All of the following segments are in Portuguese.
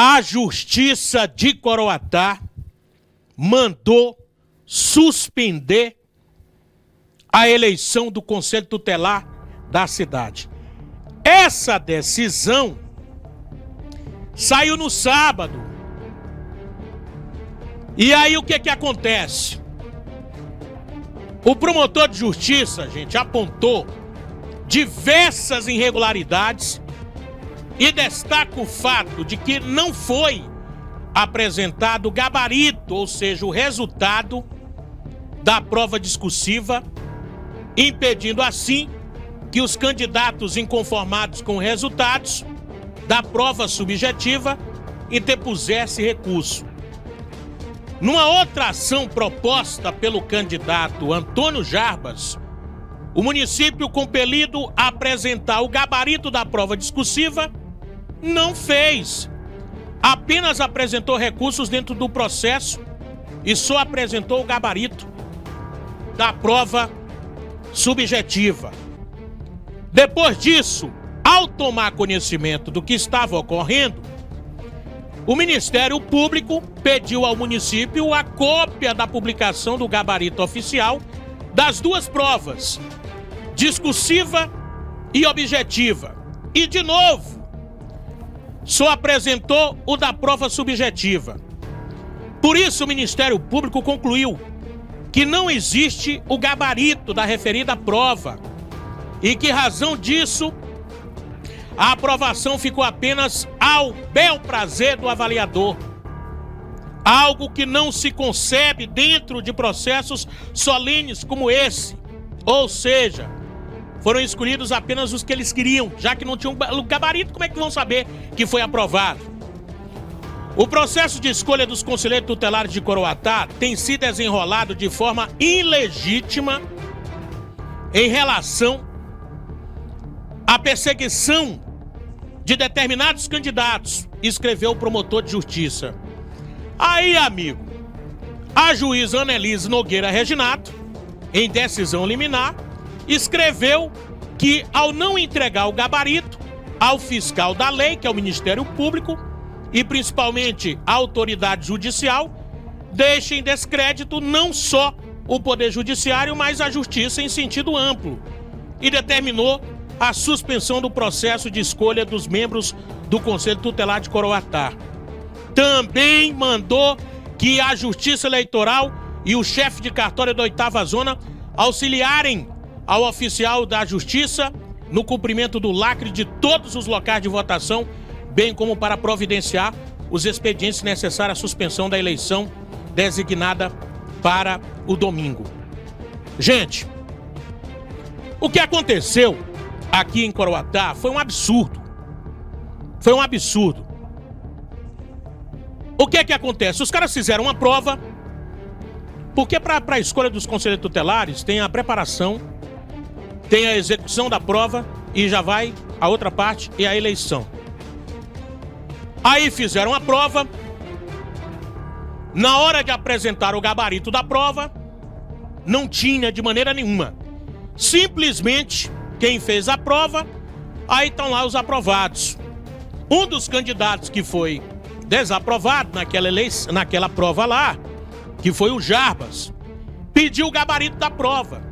A Justiça de Coroatá mandou suspender a eleição do Conselho Tutelar da cidade. Essa decisão saiu no sábado. E aí o que acontece? O promotor de justiça, gente, apontou diversas irregularidades e destaca o fato de que não foi apresentado o gabarito, ou seja, o resultado da prova discursiva, impedindo assim que os candidatos inconformados com resultados da prova subjetiva interpusessem recurso. Numa outra ação proposta pelo candidato Antônio Jarbas, o município compelido a apresentar o gabarito da prova discursiva não fez. Apenas apresentou recursos dentro do processo e só apresentou o gabarito da prova subjetiva. Depois disso, ao tomar conhecimento do que estava ocorrendo, o Ministério Público pediu ao município a cópia da publicação do gabarito oficial das duas provas, discursiva e objetiva. E, de novo, só apresentou o da prova subjetiva. Por isso, o Ministério Público concluiu que não existe o gabarito da referida prova e que, em razão disso, a aprovação ficou apenas ao bel prazer do avaliador. Algo que não se concebe dentro de processos solenes como esse. Ou seja, foram escolhidos apenas os que eles queriam, já que não tinham gabarito, como é que vão saber que foi aprovado? O processo de escolha dos conselheiros tutelares de Coroatá tem sido desenrolado de forma ilegítima em relação à perseguição de determinados candidatos, escreveu o promotor de justiça. Aí, amigo, a juíza Annelise Nogueira Reginato, em decisão liminar, escreveu que, ao não entregar o gabarito ao fiscal da lei, que é o Ministério Público, e principalmente a autoridade judicial, deixa em descrédito não só o Poder Judiciário, mas a Justiça em sentido amplo, e determinou a suspensão do processo de escolha dos membros do Conselho Tutelar de Coroatá. Também mandou que a Justiça Eleitoral e o chefe de cartório da 8ª Zona auxiliarem ao oficial da Justiça no cumprimento do lacre de todos os locais de votação, bem como para providenciar os expedientes necessários à suspensão da eleição designada para o domingo. Gente, o que aconteceu aqui em Coroatá foi um absurdo. Foi um absurdo. O que é que acontece? Os caras fizeram uma prova, porque para a escolha dos conselheiros tutelares tem a preparação, tem a execução da prova e já vai a outra parte e a eleição. Aí fizeram a prova. Na hora de apresentar o gabarito da prova, não tinha de maneira nenhuma. Simplesmente, quem fez a prova, aí estão lá os aprovados. Um dos candidatos que foi desaprovado naquela prova lá, que foi o Jarbas, pediu o gabarito da prova.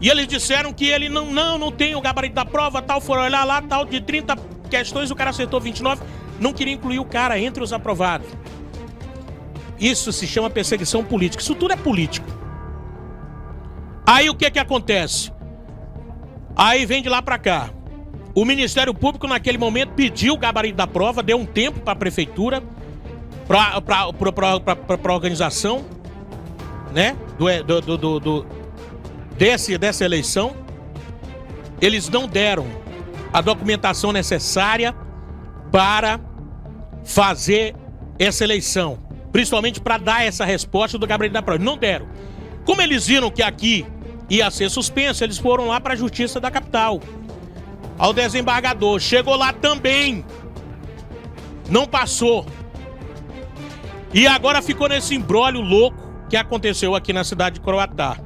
E eles disseram que ele não tem o gabarito da prova, tal, foram olhar lá, tal, de 30 questões, o cara acertou 29, não queria incluir o cara entre os aprovados. Isso se chama perseguição política, isso tudo é político. Aí o que acontece? Aí vem de lá pra cá. O Ministério Público naquele momento pediu o gabarito da prova, deu um tempo para a prefeitura, para a organização, né, dessa eleição. Eles não deram a documentação necessária para fazer essa eleição, principalmente para dar essa resposta do gabarito da prova. Não deram. Como eles viram que aqui ia ser suspenso, eles foram lá para a Justiça da Capital, ao desembargador. Chegou lá também, não passou. E agora ficou nesse imbróglio louco que aconteceu aqui na cidade de Coroatá.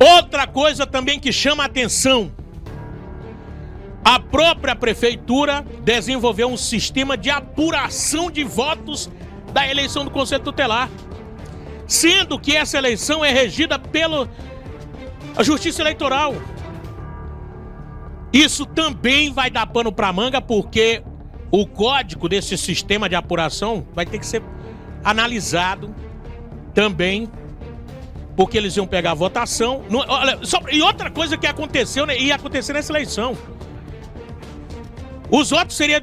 Outra coisa também que chama a atenção: a própria prefeitura desenvolveu um sistema de apuração de votos da eleição do Conselho Tutelar, sendo que essa eleição é regida pela Justiça Eleitoral. Isso também vai dar pano para manga, porque o código desse sistema de apuração vai ter que ser analisado também, porque eles iam pegar a votação. E outra coisa que aconteceu, né, ia acontecer nessa eleição: os votos seria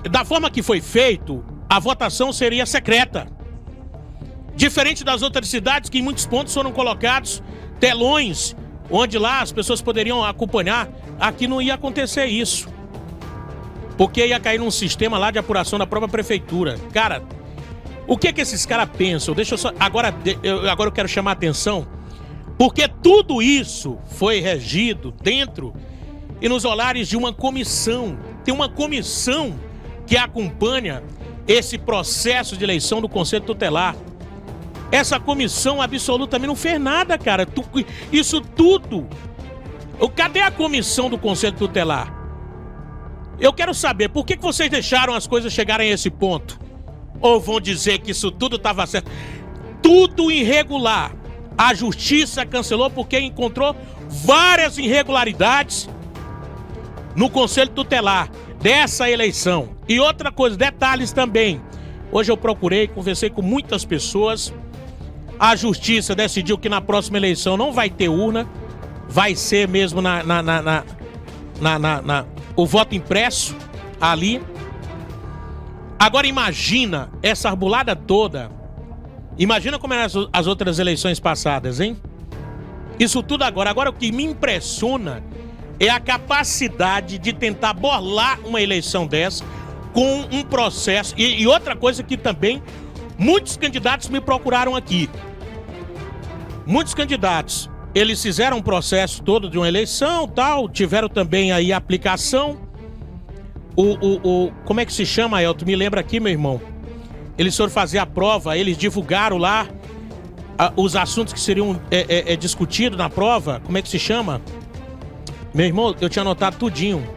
da forma que foi feito, a votação seria secreta. Diferente das outras cidades, que em muitos pontos foram colocados telões, onde lá as pessoas poderiam acompanhar. Aqui não ia acontecer isso, porque ia cair num sistema lá de apuração da própria prefeitura. Cara, o que esses caras pensam? Deixa eu só... Agora eu quero chamar a atenção, porque tudo isso foi regido dentro e nos olhares de uma comissão. Tem uma comissão que acompanha esse processo de eleição do Conselho Tutelar. Essa comissão absolutamente não fez nada, cara. Isso tudo. Cadê a comissão do Conselho Tutelar? Eu quero saber, por que vocês deixaram as coisas chegarem a esse ponto? Ou vão dizer que isso tudo estava certo? Tudo irregular. A justiça cancelou porque encontrou várias irregularidades no Conselho Tutelar dessa eleição. E outra coisa, detalhes também. Hoje eu procurei, conversei com muitas pessoas. A justiça decidiu que na próxima eleição não vai ter urna, vai ser mesmo o voto impresso ali. Agora imagina essa arbolada toda. Imagina como eram as outras eleições passadas, hein? Isso tudo agora. Agora o que me impressiona é a capacidade de tentar burlar uma eleição dessa com um processo. E outra coisa que também muitos candidatos me procuraram aqui. Muitos candidatos, eles fizeram um processo todo de uma eleição, tal, tiveram também aí a aplicação. Como é que se chama, Elton? Me lembra aqui, meu irmão. Eles foram fazer a prova, eles divulgaram lá os assuntos que seriam discutidos na prova. Como é que se chama? Meu irmão, eu tinha anotado tudinho.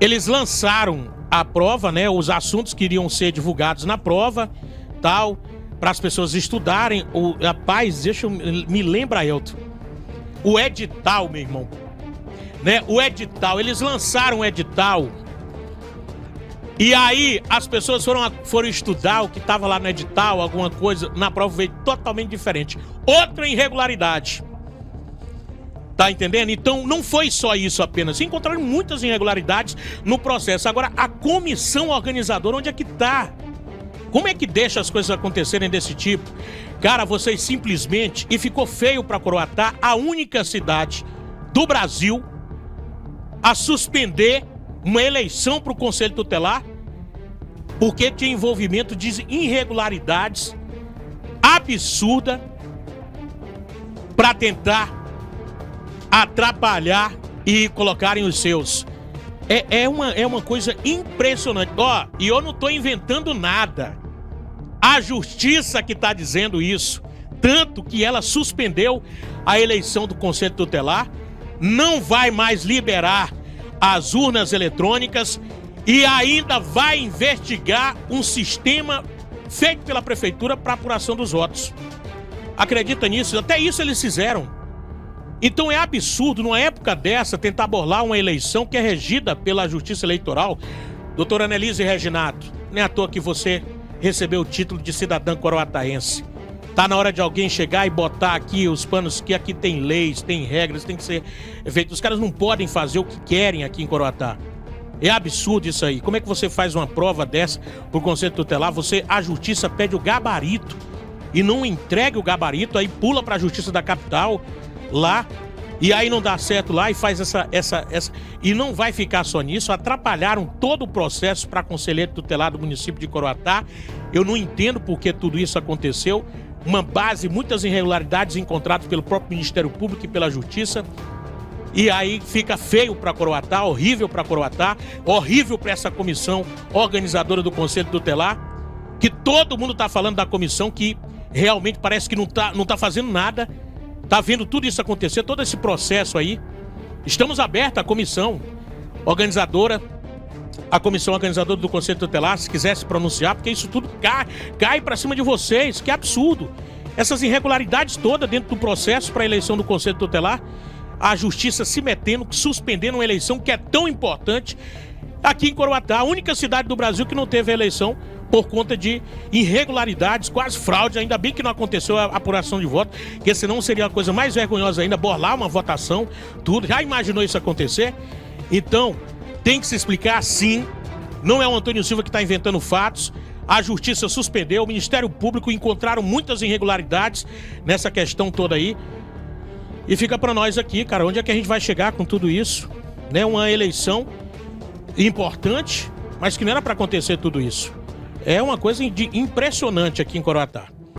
Eles lançaram a prova, né? Os assuntos que iriam ser divulgados na prova, tal, para as pessoas estudarem. Rapaz, me lembra, Elton. O edital, meu irmão. Né? O edital, eles lançaram o edital. E aí as pessoas foram estudar o que estava lá no edital, alguma coisa, na prova veio totalmente diferente. Outra irregularidade. Tá entendendo? Então não foi só isso apenas. Encontraram muitas irregularidades no processo. Agora, a comissão organizadora, onde é que tá? Como é que deixa as coisas acontecerem desse tipo? Cara, vocês simplesmente... E ficou feio para Coroatá, a única cidade do Brasil a suspender uma eleição para o Conselho Tutelar, porque tinha envolvimento de irregularidades absurda para tentar atrapalhar e colocarem os seus. É uma coisa impressionante. E eu não estou inventando nada. A justiça que está dizendo isso, tanto que ela suspendeu a eleição do Conselho Tutelar, não vai mais liberar as urnas eletrônicas e ainda vai investigar um sistema feito pela prefeitura para apuração dos votos. Acredita nisso? Até isso eles fizeram. Então é absurdo, numa época dessa, tentar burlar uma eleição que é regida pela Justiça Eleitoral. Doutora Annelise Reginato, não é à toa que você recebeu o título de cidadã coroataense. Tá na hora de alguém chegar e botar aqui os panos, que aqui tem leis, tem regras, tem que ser feito. Os caras não podem fazer o que querem aqui em Coroatá. É absurdo isso aí. Como é que você faz uma prova dessa pro Conselho Tutelar? A justiça pede o gabarito e não entrega o gabarito, aí pula pra Justiça da Capital lá, e aí não dá certo lá e faz essa e não vai ficar só nisso. Atrapalharam todo o processo para conselheiro tutelar do município de Coroatá. Eu não entendo por que tudo isso aconteceu. Uma base, muitas irregularidades encontradas pelo próprio Ministério Público e pela Justiça. E aí fica feio para Coroatá, horrível para Coroatá, horrível para essa comissão organizadora do Conselho Tutelar, que todo mundo está falando da comissão que realmente parece que não tá fazendo nada. Tá vendo tudo isso acontecer, todo esse processo aí. Estamos abertos à comissão organizadora do Conselho Tutelar, se quiser se pronunciar, porque isso tudo cai para cima de vocês, que absurdo. Essas irregularidades todas dentro do processo para a eleição do Conselho Tutelar, a justiça se metendo, suspendendo uma eleição que é tão importante aqui em Coroatá, a única cidade do Brasil que não teve eleição por conta de irregularidades, quase fraude. Ainda bem que não aconteceu a apuração de voto, porque senão seria uma coisa mais vergonhosa ainda, burlar uma votação, tudo. Já imaginou isso acontecer? Então, tem que se explicar sim. Não é o Antônio Silva que está inventando fatos. A justiça suspendeu, o Ministério Público encontraram muitas irregularidades nessa questão toda aí. E fica para nós aqui, cara, onde é que a gente vai chegar com tudo isso? Né? Uma eleição importante, mas que não era para acontecer tudo isso. É uma coisa impressionante aqui em Coroatá.